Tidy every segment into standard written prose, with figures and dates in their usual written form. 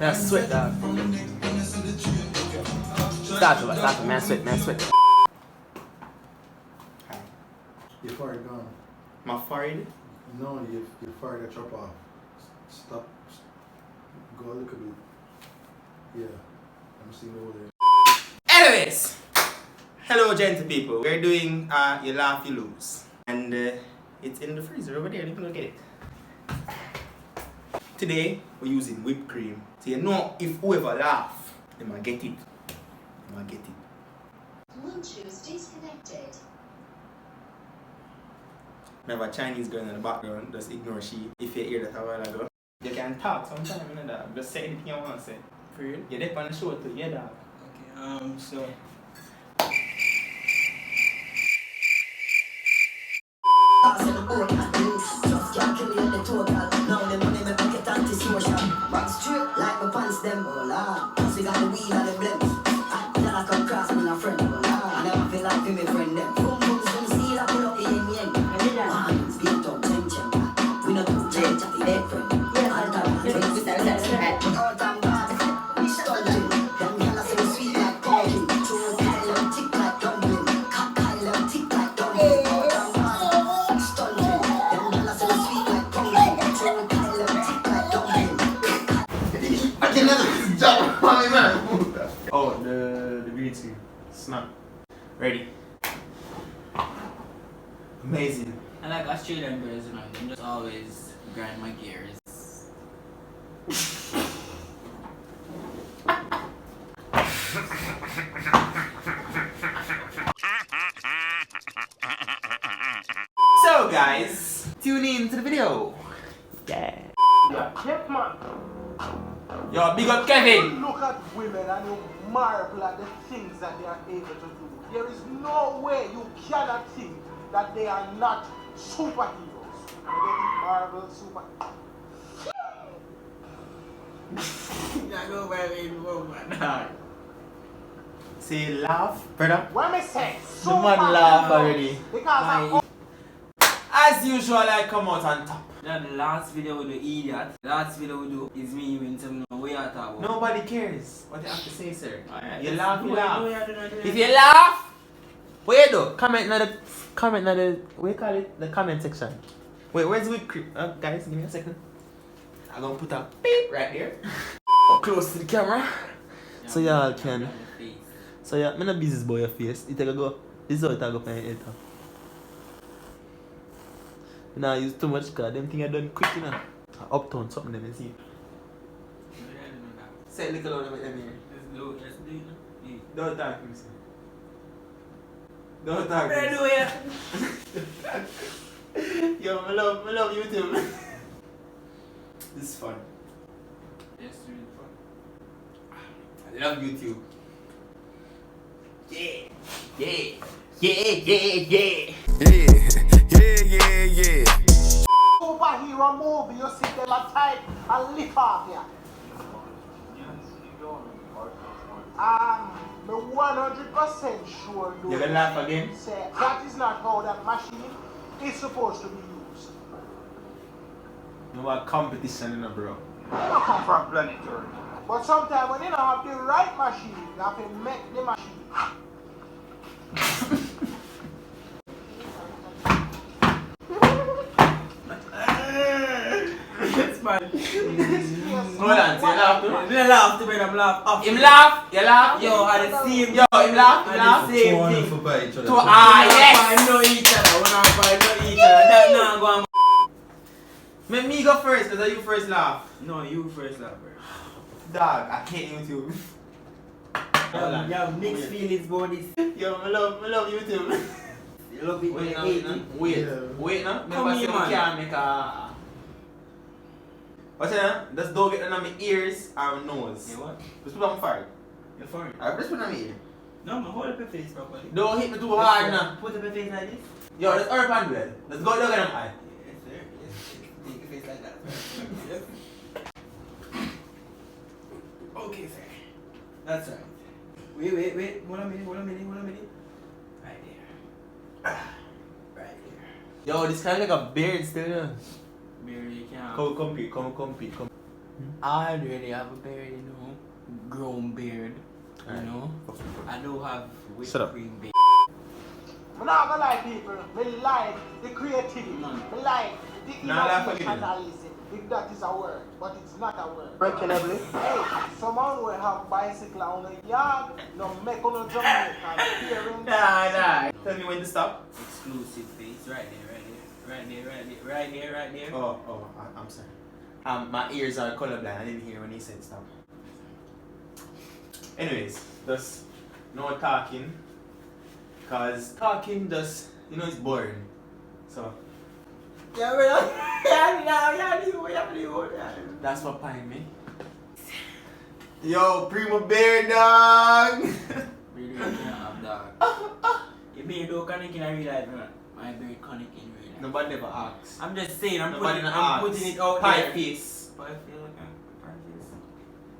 Man, sweat, dog. Start to, man, sweat. Hi. Your forehead gone. My forehead? No, your forehead got chop off. Stop. Go a little bit. Yeah. I'm seeing over there. Anyways, hello, gentle people. We're doing You Laugh, You Lose. And it's in the freezer over there. You can go get it. Today, we're using whipped cream. So you know if whoever laugh, they might get it. Bluetooth disconnected. I have a Chinese girl in the background, just ignore she. If you hear that a while ago. You can talk sometime, you know, dog. Just say anything you want to say. For real? You're there on the show too, yeah, dog. Okay, so... Just calculate the total. Now the money me pocket anti-social. Back straight like my pants them. Oh lord, cause we got the wheel and the blends. Then I come cross me a friend. Oh lord, I never feel like me friend them. Boom boom boom, see that pull up the yin yin. Man, speak up, chen chen. We not do chen chen, the dead friend. All time, all time bad. We stunting. Them gyal say we sweet like pumpkin. True Kyle and tick like dumpling. Kyle and tick like dumpling. All time bad. Stunting. Them gyal say we sweet like pumpkin. True Kyle and tick like dumpling. I can never jump on my man. Oh, the green screen. Snap. Ready. Amazing. I like Australian girls, you know, they just always grind my gears. So guys, tune in to the video. Yeah. Yep, man. Yo, big up Kevin. Look at women and you marvel at the things that they are able to do. There is no way you cannot think that they are not superheroes. They Marvel super. I go by the woman. Say laugh, brother. When me say The man laugh already. because As usual, I come out on top. Now the last video we do Iheart. The last video we do is me when some way you talk about. Nobody cares what you have to say, sir. Alright, You let's laugh, do you it, laugh. do it. If you laugh, what you do? Comment in the what you call it? The comment section. Wait, where's whipped cream? Guys, give me a second. I'm gonna put a beep right there. Close to the camera. So y'all can. So yeah, I'm not business boy your face. It take a go. This is how it go for your head. Nah, use too much cause them thing I done quick, you know. Uptown something them you see. Say a little on them here. Let's do it. Don't talk to me, sir. Don't talk to me. Yo, I love YouTube. This is fun. Yes, really fun. I love YouTube. Yeah. superhero movie, you see them a type and lift off here. Me 100% sure You gonna laugh again? say that is not how that machine is supposed to be used. No more competition, you know, bro. You don't come from planet Earth. But sometimes when you don't have the right machine, you have to make the machine. That's fine. Hold on, so you laugh too? I'm laugh to me, I'm laugh. Him laugh, you laugh. Yo, at the same Yo, him laugh, at the same thing. for by each other. To Yes! yes. I know each other, we not find know each other. That now go on. Make me go first, cause you first laugh. No, you first laugh, bro. Dog, I can't YouTube. Hold on. You have mixed feelings about this. Yo, I love YouTube. You love it when Wait you now, hate now. it. Wait now. Come Remember here, say we man. can't make a. What's that? Just don't get on my ears and nose. You what? Just put on fire. You're foreign. Alright, just put on my ear. No, man, hold up your face properly. Don't hit me too hard now. Put up your face like this. Yo, let's hurry up and do it. Let's go look at them eye. Yes, sir. Yes, take your face like that. Yes. Okay, sir. That's right. Wait. One minute. Right there. Right there. Yo, this kind of like a beard still. Yeah. Barely can. Come. I already have a beard, you know. Grown beard, you know. I do have whipped Shut up. cream beard. I'm not gonna lie, people. Me like the creativity. Man. Me like the Nah, laugh again. emotionalism. If that is a word, but it's not a word. Reckonably. Hey, someone will have bicycle on the yard, no make on a Jamaican parents. Nah. Tell me when to stop. Exclusive face, right there. Oh, I'm sorry. My ears are colorblind. I didn't hear when he said stop. Anyways, just no talking. Cause talking just, you know, it's boring. So that's what pine me. Yo, primo bear dog. Really can't have dog. Your beard don't connect in a real life, man. My beard connect in real life. Nobody never asks. I'm just saying, I'm Nobody putting it out Pie there. face. Pie face.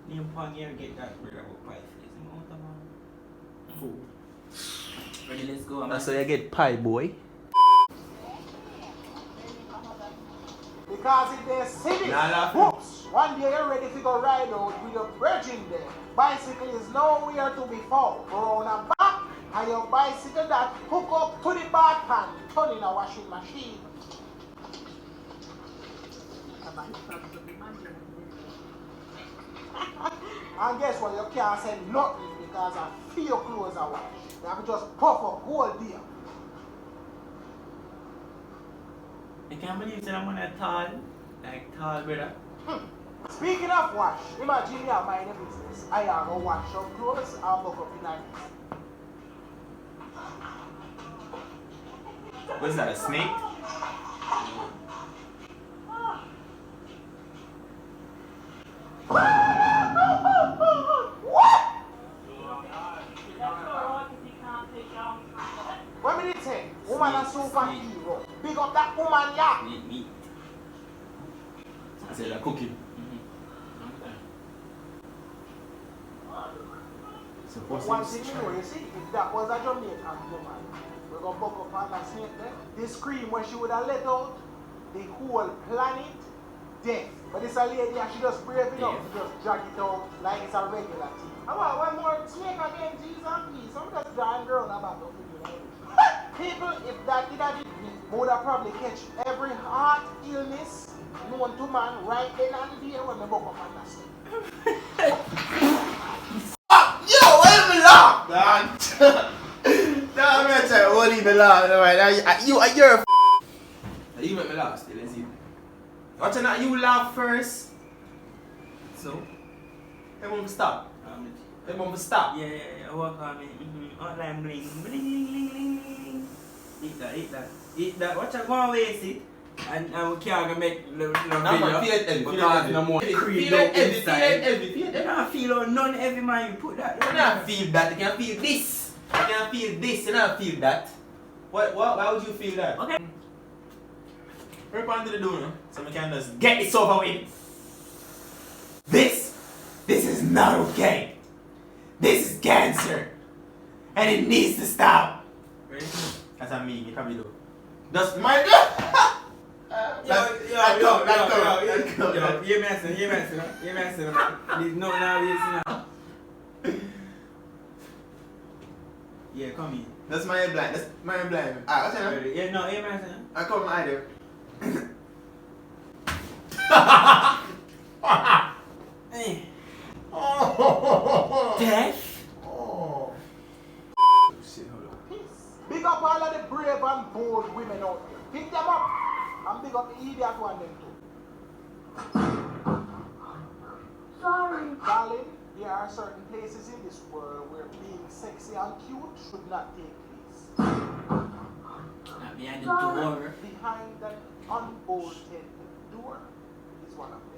Name Pong here get that word about pie face. You know what I'm Fool. Ready, let's go. That's how you get pie, boy. Because if they see this, Nah, laugh. whoops, one day you're ready to go ride out with your virgin there. Bicycle is nowhere to be found. Go on and back, and your bicycle that hook up to the back pan, turn in a washing machine. And guess what? You can't say nothing because I feel your clothes are washed. You have to just puff up whole day. I can't believe that I'm on a tall, brother. Speaking of wash, imagine you are minding a business. I have a wash some clothes, I'll look up in a What's that, a snake? What did it say? Woman a superhero. Big up that woman, yeah. Me. I said they're cooking. One thing you know, you see, if that was a Jamaican woman, we're going to buck up on that snake there. The scream when she would have let out, the whole planet, death. But this a lady and she just brave enough to just drag it out like it's a regular thing. How about one more snake again, Jesus and peace. Some just drawing girl about to people, if that did have it, would have probably catch every heart illness known to man right then and there when they buck up on that snake. Yo, why me laugh? Dog. I'm gonna try to hold the laugh. You're a you make me laugh still, let's see. Watch out, you laugh first. So, they want to stop. They want to stop. Yeah, work on me. Online bling. Eat that. Watch out, go and waste it. And we can't make no video. Feel it heavy. Because no more cream Feel it heavy. You don't feel none heavy, man. You put that. You can't feel that. You can feel this. You can feel this. You don't feel that. Why would you feel that? Okay. Rip onto the door, no? So we can just get this over with. This is not okay. This is cancer. And it needs to stop. Ready? That's what I mean, you probably do. Just my Yo, you messing. There's nothing now you see now. Yeah, come here. That's my blind. Ah, what's that? Yeah, no, you messing. I call my idea. Hey. Oh. Death? Oh. Shit, hold on. Big up all of the brave and bold women out there. Pick them up and big up the idiot one them too. Sorry. Darling, there are certain places in this world where being sexy and cute should not take place. Not behind the door. Behind that unbolted door is one of them.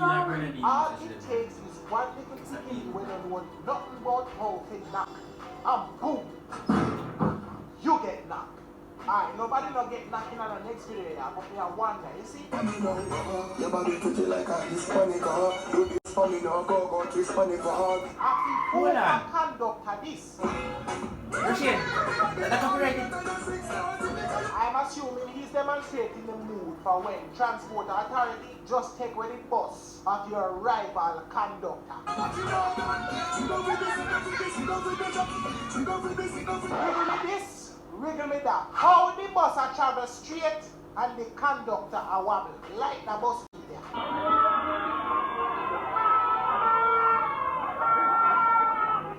All it takes is one little thing when you want nothing about how to knock. And boom, you get knocked. Alright, nobody not get knocking on the next video, but me I wonder, you see? Your body pretty like a Hispanic, you be funny, no go to Hispanic, Hold on. Conduct of this. Rashid, that's copyrighted. I'm a assuming he's demonstrating the mood for when transport authority just take away the bus of your rival conductor. Wriggle me this, wriggle me that. How the bus a travel straight and the conductor a wobble like the bus there.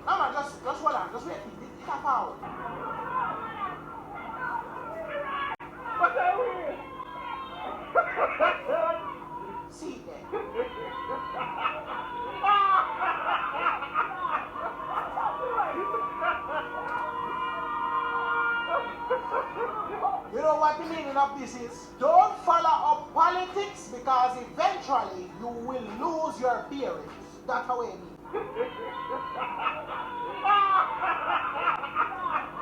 No man, just hold on, just wait. It's a forward. What are we? See there. You know what the meaning of this is? Don't follow up politics because eventually you will lose your bearings. That's how it means.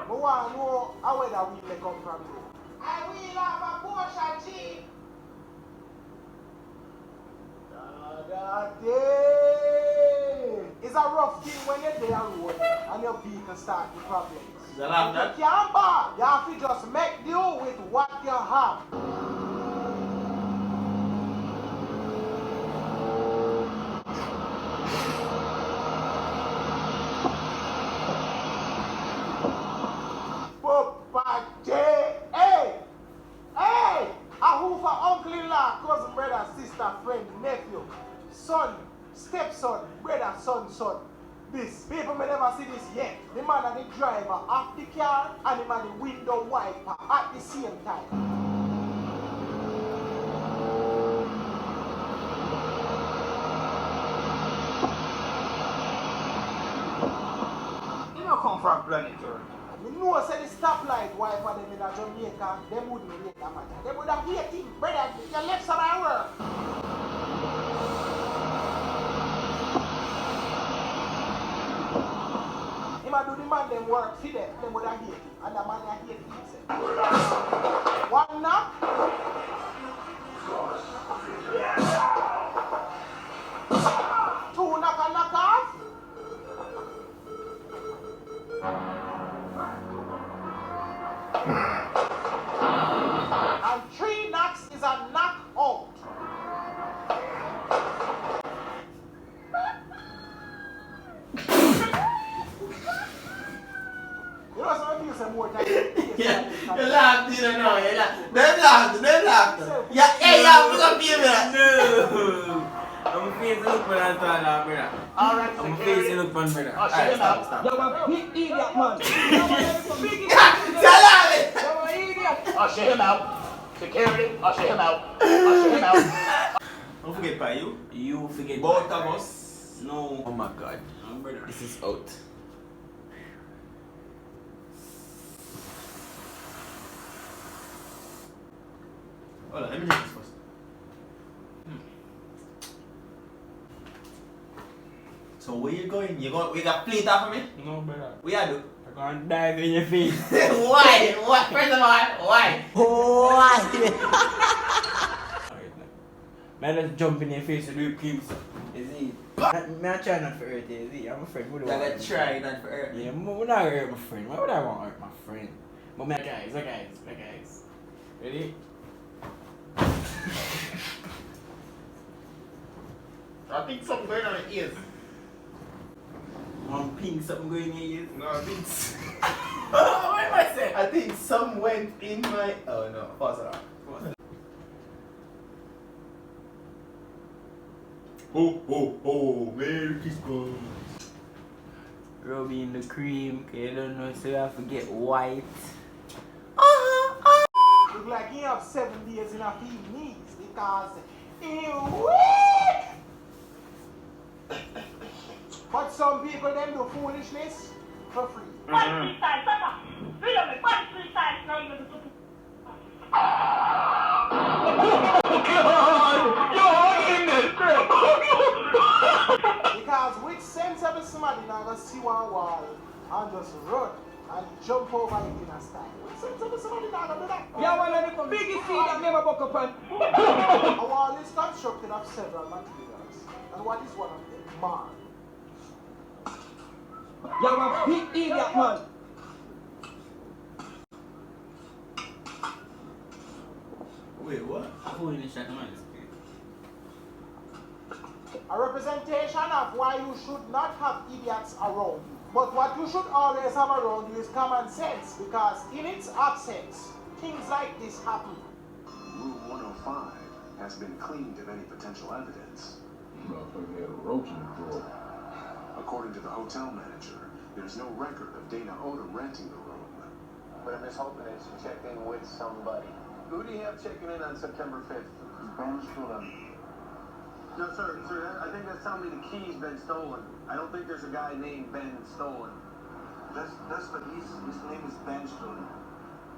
I want to know how where that wheel may come from you. I will have a Porsche Jeep. It's a rough thing when you're there road and your vehicle start the problems. Is that like that? You can't buy. You have to just make do with what you have. Papa J. Hey! Hey! A who for uncle-in-law, cousin, brother, sister, friend, nephew, son, stepson, brother, son. This. People may never see this yet. The man and the driver of the car and the man the window wiper at the same time. You don't come from planet Earth. You know, say the stoplight wiper them in Jamaica, them wouldn't rate that matter. They would have hated, brother, your left side work. Him a do the man them work for them would have hate him. And the man that hate himself. One knock. Two knock and knock off. And three knocks is a knock out. You know some of you say more time. Yeah, you laughed, you don't know. You laughed. Them laughed. Yeah, hey, yeah, look up here, man. No! I'm facing look for that brother. Alright, I'm facing look for brother. Alright, stop. You're a big idiot, man. Tell her it. You're an idiot. Usher him out. Security, usher him out. Don't forget by you. You forget Both by of me. us. No. Oh my God. Brother. This is out. Hold on, let me do this first. So where you going? We got plea for me? No, brother. What you do? I'm gonna dive in your face. Why? What? First of all, why? Alright, man, just jump in your face and do creams. Is it? Man, I try not for hurt you, is it? I'm a friend. What do I I want? gotta try not for hurt. Yeah, I'm not gonna hurt my friend. Why would I want to hurt my friend? But my guys. Ready? I think something going on in your ears. One pink something going in your ears. No, I think. What am I saying? I think some went in my. Oh no, pause it off. Oh, Merry Christmas. Rubbing the cream, cause you don't know, so you have to get white. Look like he have 7 days in a few knees because he weak. But some people them do foolishness for free. Because which sensible somebody now gonna see one wall and just run and jump over it in a style? Which sensible somebody now gonna do that? Yeah, one of the biggest thing that never buck up on. A wall is constructed of several materials, and what is one of them? Marble. You're a big idiot, man. Wait, what? Who in the shot man is great? A representation of why you should not have idiots around you. But what you should always have around you is common sense, because in its absence, things like this happen. Room 105 has been cleaned of any potential evidence. Motherfucker had a roach in the drawer. According to the hotel manager, there's no record of Dana Oda renting the room. But I'm just hoping that she checked in with somebody. Who do you have checking in on September 5th? Ben Stullen. No, sir, I think that's telling me the key's been stolen. I don't think there's a guy named Ben Stolen. That's what his name is Ben Stullen.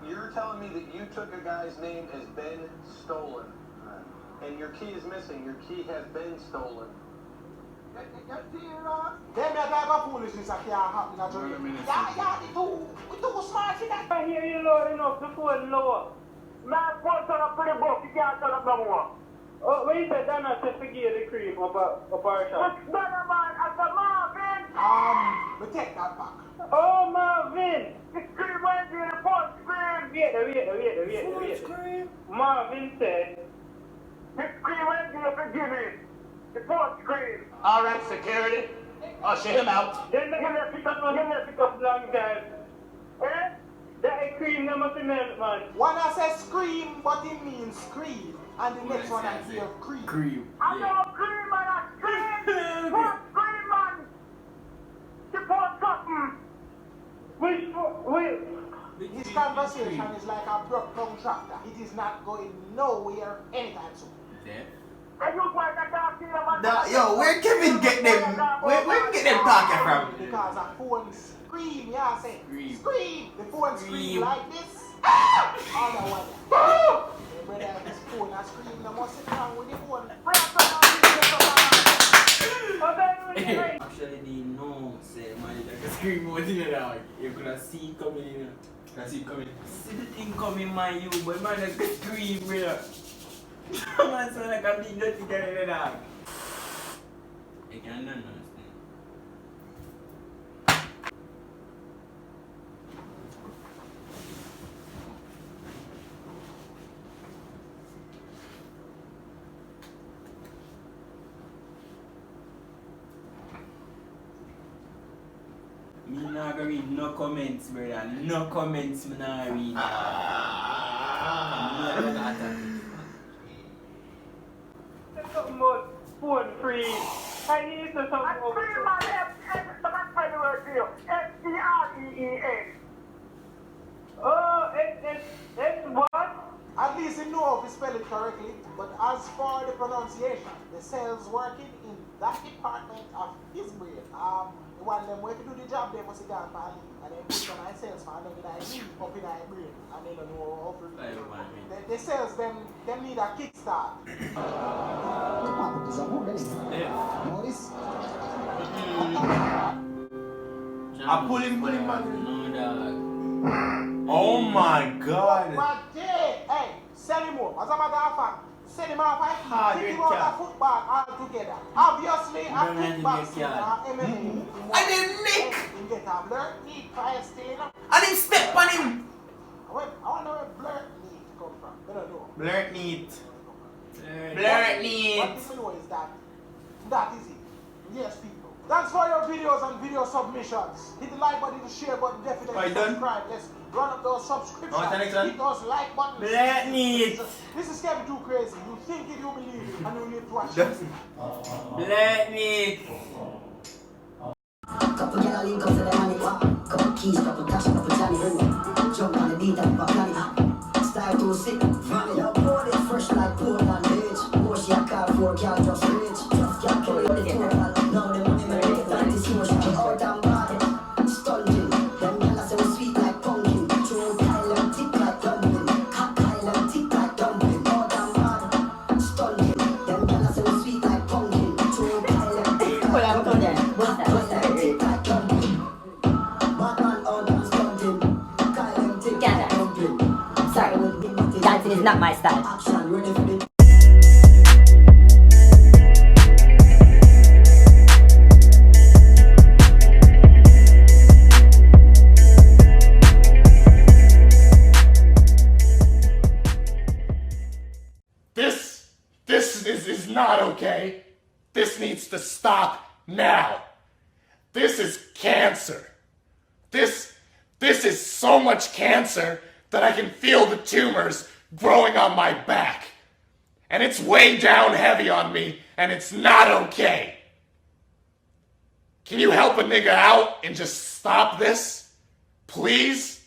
You're telling me that you took a guy's name as Ben Stolen, and your key is missing. Your key has been stolen. Them that type of foolishness that can't happen at Jamaica. Yeah, we too smart for that. I hear you loud enough, the phone lower. Man, phone turn up pretty buff, you can't turn up no more. Oh, when you said that, I said forget the cream up our shop. What's better, man? As a Marvin! We take that back. Oh, Marvin! The scream went to the phone scream! Wait. Marvin said, the scream went to the beginning. The phone scream. All right, security. Usher him out. Then give me a pick up long time. Eh? That cream never must be meant, man. One I say scream, but it means scream. And the next one I hear cream. Cream. I know cream, man. I scream. What scream, man? Support something. This conversation is like a broke down tractor. It is not going nowhere anytime soon. There. Yo, where Kevin get them? Where get them talking from? Because a phone scream, yeah, I say scream. The phone scream like this. All the way. The brother this phone and scream. They must sit down with the phone. Actually, they know, say, man, like a scream out in the dark. You could have seen it coming in. See the thing coming, man, you, but man, like a scream, brother. Man, so like a big dirty guy in the dark. You can't understand. Me not gonna read no comments, brother. No comments, me not read. Something about phone free. I need to something about free my left. That's my word to you. S-T-R-E-E-N. Oh, it's what? At least you know if you spell it correctly. But as for the pronunciation, the cells working in that department of his brain, the one them way to do the job, they must go and leave. And then put some cells for them that leave up in their brain. And they don't know how to do it. The cells, them need a kickstart. I pull him, man. No, dog. Oh my God. But hey, sell him up. As a matter of fact, send him off. Kick him out of football altogether. Obviously, a kickboxing or MMA. And then Nick. He get a blur need fire stealing. And him step on him. I wonder where blur need come from. I don't know. Blurt neat. What Blurt neat. people know is that is it. Yes, people. Thanks for your videos and video submissions. Hit the like button, the share button, definitely subscribe. Let's run up those subscriptions. Hit those like buttons. Blurt neat. This is Kevin too crazy. You think it, you believe it, and you need to watch it. Blurt neat. Couple yellow link up to the money. Couple keys, couple cash, couple Johnny Henry. Jump on the beat and pop on it. Style too sick, vomit up. Body fresh like Portland bitch. Porsche a car, 4 car just rich. Just can't carry the total. Now the money make it like this motion. Get out and body, stunting. Them yellow so sweet like pumpkin. True Kyle and tick like dumpling. Kyle and tick like dumpling. Out and body, stunting. Them yellow so sweet like pumpkin. True Kyle and tick like dumpling. Dancing is not my style. not okay. This needs to stop now. This is cancer. This is so much cancer that I can feel the tumors growing on my back. And it's way down heavy on me, and it's not okay. Can you help a nigga out and just stop this? Please?